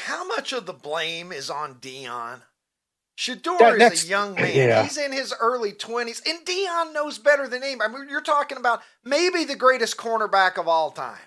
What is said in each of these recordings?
how much of the blame is on Deion? Shedeur is a young man. Yeah. He's in his early 20s, and Deion knows better than anybody. I mean, you're talking about maybe the greatest cornerback of all time.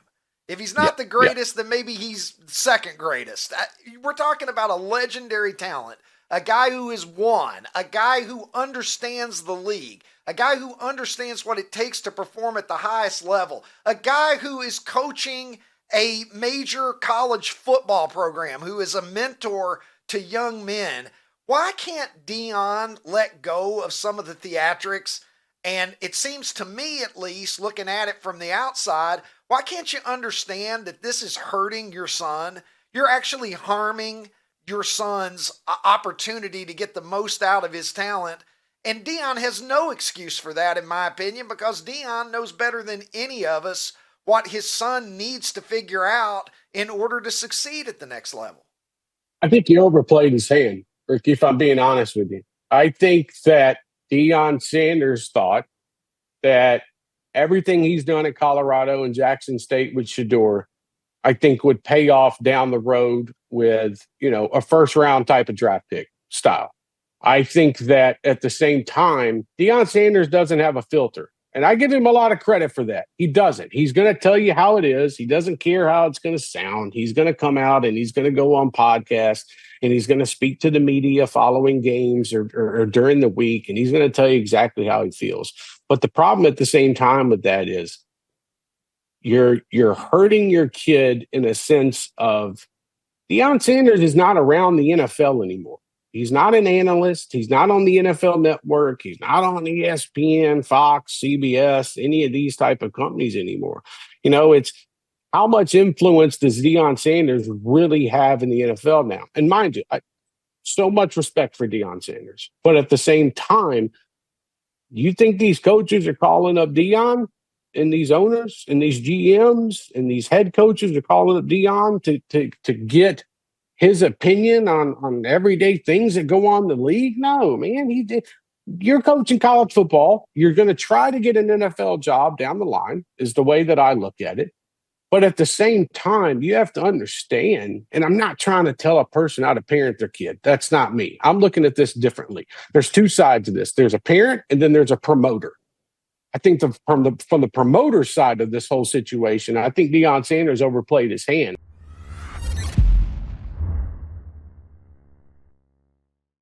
If he's not the greatest, then maybe he's second greatest. We're talking about a legendary talent, a guy who has won, a guy who understands the league, a guy who understands what it takes to perform at the highest level, a guy who is coaching a major college football program, who is a mentor to young men. Why can't Deion let go of some of the theatrics? And it seems to me, at least, looking at it from the outside, why can't you understand that this is hurting your son? You're actually harming your son's opportunity to get the most out of his talent. And Deion has no excuse for that, in my opinion, because Deion knows better than any of us what his son needs to figure out in order to succeed at the next level. I think he overplayed his hand, Ricky, if I'm being honest with you. I think that Deion Sanders thought that everything he's done at Colorado and Jackson State with Shedeur, I think would pay off down the road with, a first round type of draft pick style. I think that at the same time, Deion Sanders doesn't have a filter. And I give him a lot of credit for that. He doesn't. He's going to tell you how it is. He doesn't care how it's going to sound. He's going to come out and he's going to go on podcasts and he's going to speak to the media following games or during the week. And he's going to tell you exactly how he feels. But the problem at the same time with that is you're hurting your kid in a sense of Deion Sanders is not around the NFL anymore. He's not an analyst. He's not on the NFL Network. He's not on ESPN, Fox, CBS, any of these type of companies anymore. It's how much influence does Deion Sanders really have in the NFL now? And mind you, so much respect for Deion Sanders. But at the same time, you think these coaches are calling up Deion and these owners and these GMs and these head coaches are calling up Deion to get his opinion on everyday things that go on in the league? No, man. You're coaching college football. You're going to try to get an NFL job down the line is the way that I look at it. But at the same time, you have to understand, and I'm not trying to tell a person how to parent their kid. That's not me. I'm looking at this differently. There's two sides of this. There's a parent and then there's a promoter. I think from the promoter side of this whole situation, I think Deion Sanders overplayed his hand.